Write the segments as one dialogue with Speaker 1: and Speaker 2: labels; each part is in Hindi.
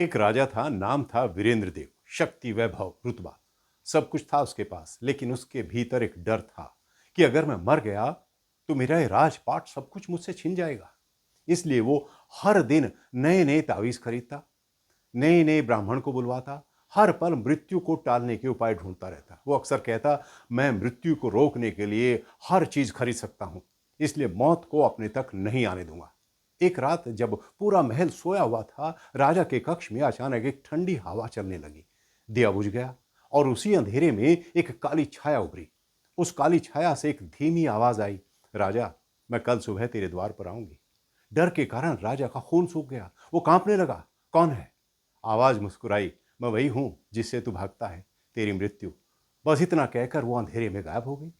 Speaker 1: एक राजा था, नाम था वीरेंद्र देव। शक्ति, वैभव, रुतबा सब कुछ था उसके पास, लेकिन उसके भीतर एक डर था कि अगर मैं मर गया तो मेरा ये राजपाट सब कुछ मुझसे छिन जाएगा। इसलिए वो हर दिन नए नए तावीज खरीदता, नए नए ब्राह्मण को बुलवाता, हर पल मृत्यु को टालने के उपाय ढूंढता रहता। वो अक्सर कहता, मैं मृत्यु को रोकने के लिए हर चीज खरीद सकता हूं, इसलिए मौत को अपने तक नहीं आने दूंगा। एक रात जब पूरा महल सोया हुआ था, राजा के कक्ष में अचानक एक ठंडी हवा चलने लगी। दिया बुझ गया और उसी अंधेरे में एक काली छाया उभरी। उस काली छाया से एक धीमी आवाज आई, राजा, मैं कल सुबह तेरे द्वार पर आऊंगी। डर के कारण राजा का खून सूख गया। वो कांपने लगा। कौन है? आवाज मुस्कुराई, मैं वही हूं जिससे तू भागता है, तेरी मृत्यु। बस इतना कहकर वो अंधेरे में गायब हो गई।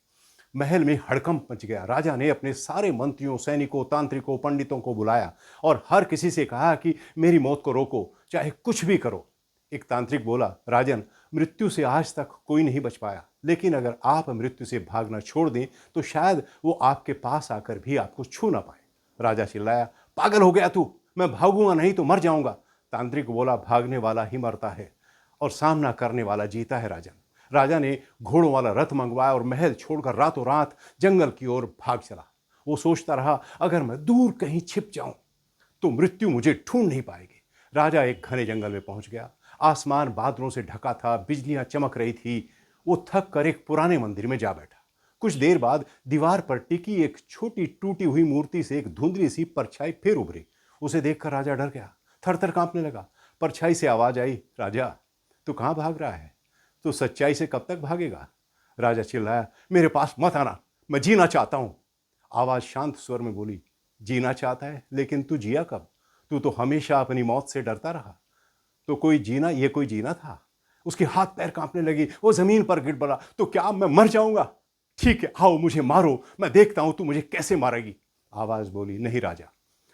Speaker 1: महल में हड़कंप मच गया। राजा ने अपने सारे मंत्रियों, सैनिकों, तांत्रिकों, पंडितों को बुलाया और हर किसी से कहा कि मेरी मौत को रोको, चाहे कुछ भी करो। एक तांत्रिक बोला, राजन, मृत्यु से आज तक कोई नहीं बच पाया, लेकिन अगर आप मृत्यु से भागना छोड़ दें तो शायद वो आपके पास आकर भी आपको छू ना पाए। राजा चिल्लाया, पागल हो गया तू, मैं भागूंगा नहीं तो मर जाऊंगा। तांत्रिक बोला, भागने वाला ही मरता है और सामना करने वाला जीता है राजन। राजा ने घोड़ों वाला रथ मंगवाया और महल छोड़कर रातों रात जंगल की ओर भाग चला। वो सोचता रहा, अगर मैं दूर कहीं छिप जाऊं तो मृत्यु मुझे ढूंढ नहीं पाएगी। राजा एक घने जंगल में पहुंच गया। आसमान बादलों से ढका था, बिजलियां चमक रही थी। वो थक कर एक पुराने मंदिर में जा बैठा। कुछ देर बाद दीवार पर टिकी एक छोटी टूटी हुई मूर्ति से एक धुंधली सी परछाई फिर उभरी। उसे देखकर राजा डर गया, थर थर कांपने लगा। परछाई से आवाज आई, राजा, तू कहां भाग रहा है? तू सच्चाई से कब तक भागेगा? राजा चिल्लाया, मेरे पास मत आना, मैं जीना चाहता हूं। आवाज शांत स्वर में बोली, जीना चाहता है, लेकिन तू जिया कब? तू तो हमेशा अपनी मौत से डरता रहा। तो कोई जीना था। उसके हाथ पैर कांपने लगी। वो जमीन पर गिर पड़ा। तो क्या मैं मर जाऊंगा? ठीक है, आओ मुझे मारो, मैं देखता हूं तू मुझे कैसे मारेगी। आवाज बोली, नहीं राजा,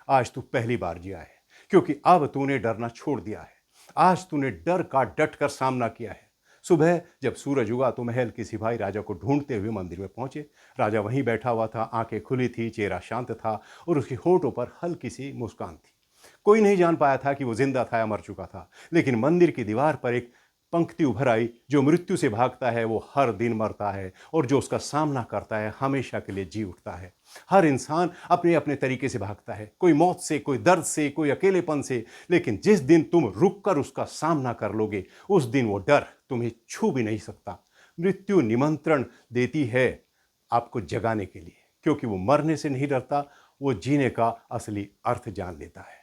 Speaker 1: आज तू पहली बार जिया है, क्योंकि अब तूने डरना छोड़ दिया है। आज तूने डर का डट कर सामना किया है। सुबह जब सूरज उगा तो महल के सिपाही राजा को ढूंढते हुए मंदिर में पहुंचे। राजा वहीं बैठा हुआ था, आंखें खुली थी, चेहरा शांत था और उसके होठों पर हल्की सी मुस्कान थी। कोई नहीं जान पाया था कि वो जिंदा था या मर चुका था, लेकिन मंदिर की दीवार पर एक पंक्ति उभर आई, जो मृत्यु से भागता है वो हर दिन मरता है और जो उसका सामना करता है हमेशा के लिए जी उठता है। हर इंसान अपने अपने तरीके से भागता है, कोई मौत से, कोई दर्द से, कोई अकेलेपन से, लेकिन जिस दिन तुम रुक कर उसका सामना कर लोगे, उस दिन वो डर तुम्हें छू भी नहीं सकता। मृत्यु निमंत्रण देती है आपको जगाने के लिए, क्योंकि वो मरने से नहीं डरता, वो जीने का असली अर्थ जान लेता है।